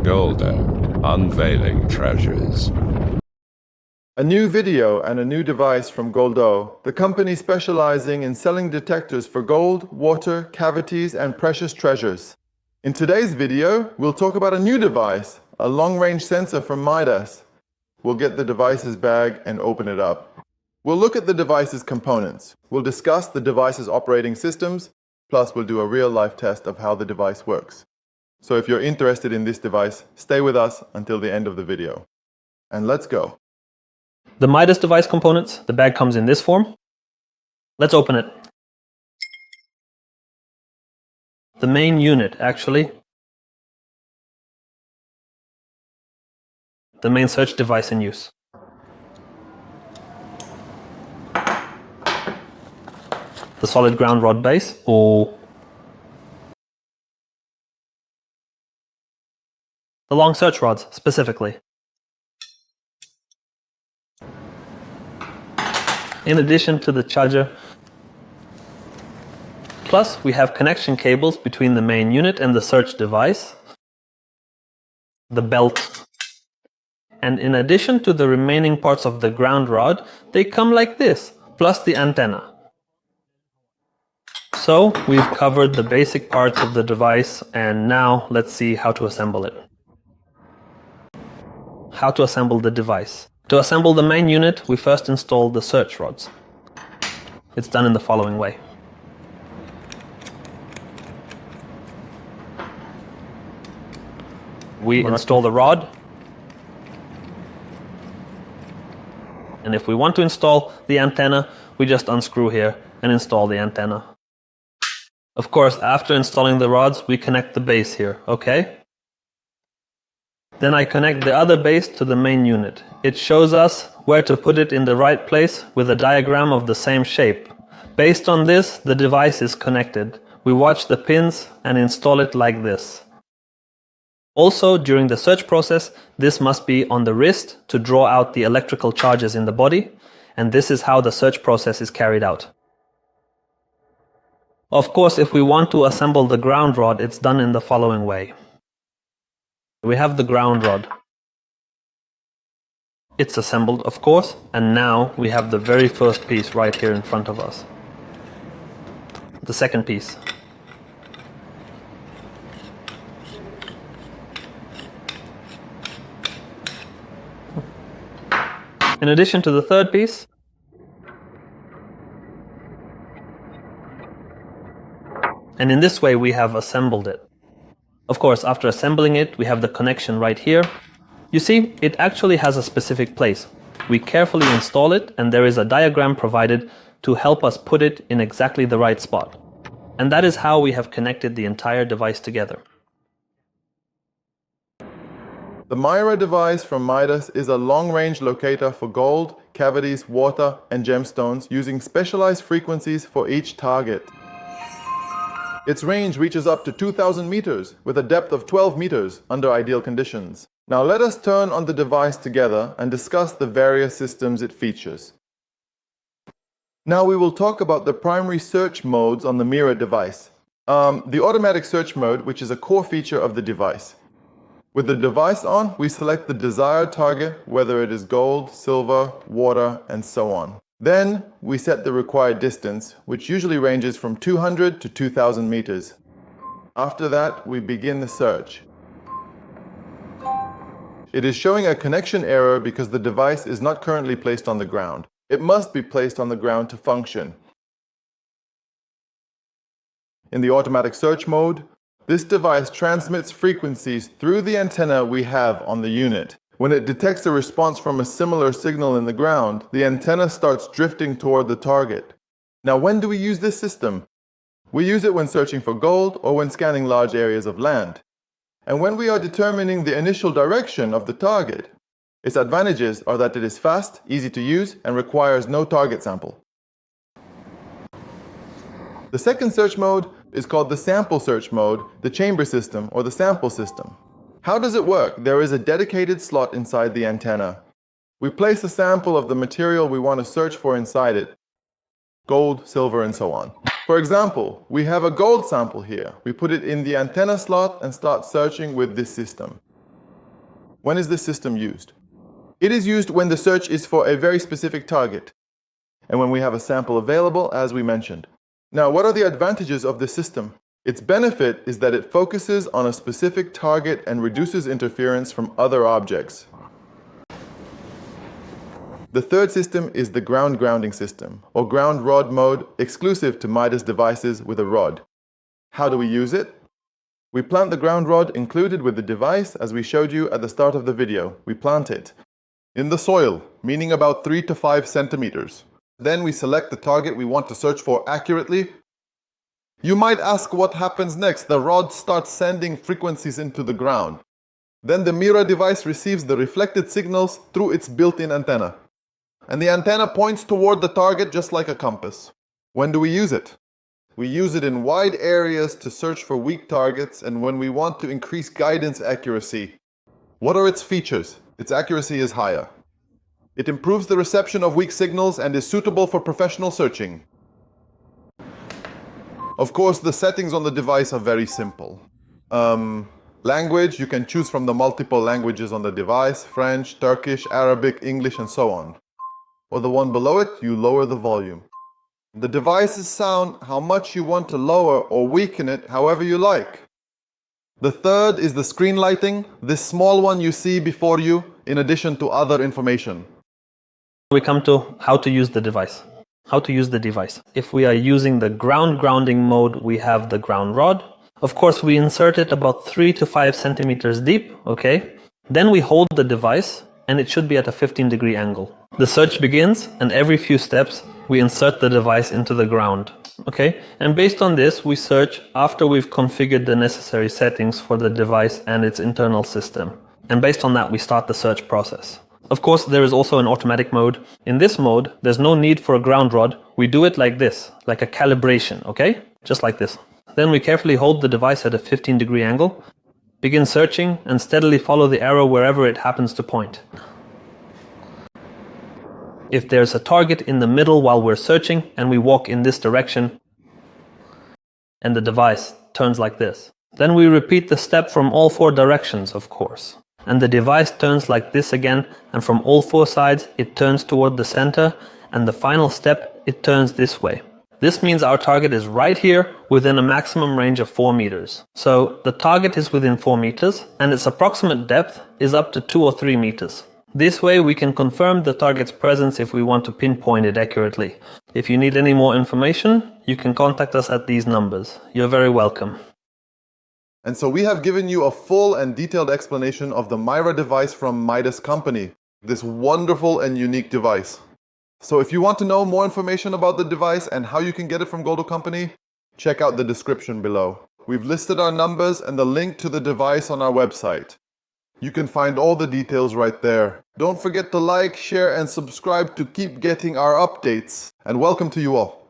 Goldot, unveiling treasures. A new video and a new device from Goldot, the company specializing in selling detectors for gold, water, cavities, and precious treasures. In today's video, we'll talk about a new device, a long-range sensor from Midas. We'll get the device's bag and open it up. We'll look at the device's components. We'll discuss the device's operating systems, plus we'll do a real-life test of how the device works. So if you're interested in this device, stay with us until the end of the video. And let's go. The Midas device components, the bag comes in this form. Let's open it. The main unit, actually. The main search device in use. The solid ground rod base, or the long search rods, specifically. In addition to the charger, plus we have connection cables between the main unit and the search device, the belt, and in addition to the remaining parts of the ground rod, they come like this, plus the antenna. So we've covered the basic parts of the device, and now let's see how to assemble it. How to assemble the device. To assemble the main unit, we first install the search rods. It's done in the following way. We install the rod, and if we want to install the antenna, we just unscrew here and install the antenna. Of course, after installing the rods, we connect the base here, okay? Then I connect the other base to the main unit. It shows us where to put it in the right place with a diagram of the same shape. Based on this, the device is connected. We watch the pins and install it like this. Also, during the search process, this must be on the wrist to draw out the electrical charges in the body, and this is how the search process is carried out. Of course, if we want to assemble the ground rod, it's done in the following way. We have the ground rod. It's assembled, of course, and now we have the very first piece right here in front of us. The second piece. In addition to the third piece, and in this way we have assembled it. Of course, after assembling it, we have the connection right here. You see, it actually has a specific place. We carefully install it, and there is a diagram provided to help us put it in exactly the right spot. And that is how we have connected the entire device together. The MYRA device from Midas is a long-range locator for gold, cavities, water, and gemstones using specialized frequencies for each target. Its range reaches up to 2,000 meters with a depth of 12 meters under ideal conditions. Now let us turn on the device together and discuss the various systems it features. Now we will talk about the primary search modes on the MYRA device. The automatic search mode, which is a core feature of the device. With the device on, we select the desired target, whether it is gold, silver, water, and so on. Then we set the required distance, which usually ranges from 200 to 2,000 meters. After that, we begin the search. It is showing a connection error because the device is not currently placed on the ground. It must be placed on the ground to function. In the automatic search mode, this device transmits frequencies through the antenna we have on the unit. When it detects a response from a similar signal in the ground, the antenna starts drifting toward the target. Now, when do we use this system? We use it when searching for gold or when scanning large areas of land. And when we are determining the initial direction of the target. Its advantages are that it is fast, easy to use, and requires no target sample. The second search mode is called the sample search mode, the chamber system, or the sample system. How does it work? There is a dedicated slot inside the antenna. We place a sample of the material we want to search for inside it. Gold, silver, and so on. For example, we have a gold sample here. We put it in the antenna slot and start searching with this system. When is this system used? It is used when the search is for a very specific target, and when we have a sample available, as we mentioned. Now, what are the advantages of this system? Its benefit is that it focuses on a specific target and reduces interference from other objects. The third system is the ground grounding system, or ground rod mode, exclusive to Midas devices with a rod. How do we use it? We plant the ground rod included with the device, as we showed you at the start of the video. We plant it in the soil, meaning about 3 to 5 centimeters. Then we select the target we want to search for accurately. You might ask what happens next. The rod starts sending frequencies into the ground. Then the MYRA device receives the reflected signals through its built-in antenna. And the antenna points toward the target just like a compass. When do we use it? We use it in wide areas to search for weak targets and when we want to increase guidance accuracy. What are its features? Its accuracy is higher. It improves the reception of weak signals and is suitable for professional searching. Of course, the settings on the device are very simple. Language, you can choose from the multiple languages on the device: French, Turkish, Arabic, English, and so on. Or the one below it, you lower the volume. The device's sound, how much you want to lower or weaken it, however you like. The third is the screen lighting, this small one you see before you, in addition to other information. We come to how to use the device. How to use the device. If we are using the ground grounding mode, we have the ground rod. Of course, we insert it about 3 to 5 centimeters deep, okay? Then we hold the device, and it should be at a 15-degree angle. The search begins, and every few steps, we insert the device into the ground, okay? And based on this, we search after we've configured the necessary settings for the device and its internal system. And based on that, we start the search process. Of course, there is also an automatic mode. In this mode, there's no need for a ground rod. We do it like this, like a calibration, okay? Just like this. Then we carefully hold the device at a 15-degree angle, begin searching, and steadily follow the arrow wherever it happens to point. If there's a target in the middle while we're searching, and we walk in this direction, and the device turns like this, then we repeat the step from all 4 directions, of course. And the device turns like this again, and from all 4 sides, it turns toward the center, and the final step, it turns this way. This means our target is right here within a maximum range of 4 meters. So the target is within 4 meters, and its approximate depth is up to 2 or 3 meters. This way we can confirm the target's presence if we want to pinpoint it accurately. If you need any more information, you can contact us at these numbers. You're very welcome. And so we have given you a full and detailed explanation of the MYRA device from Midas Company, this wonderful and unique device. So if you want to know more information about the device and how you can get it from Goldot Company, check out the description below. We've listed our numbers and the link to the device on our website. You can find all the details right there. Don't forget to like, share, and subscribe to keep getting our updates. And welcome to you all.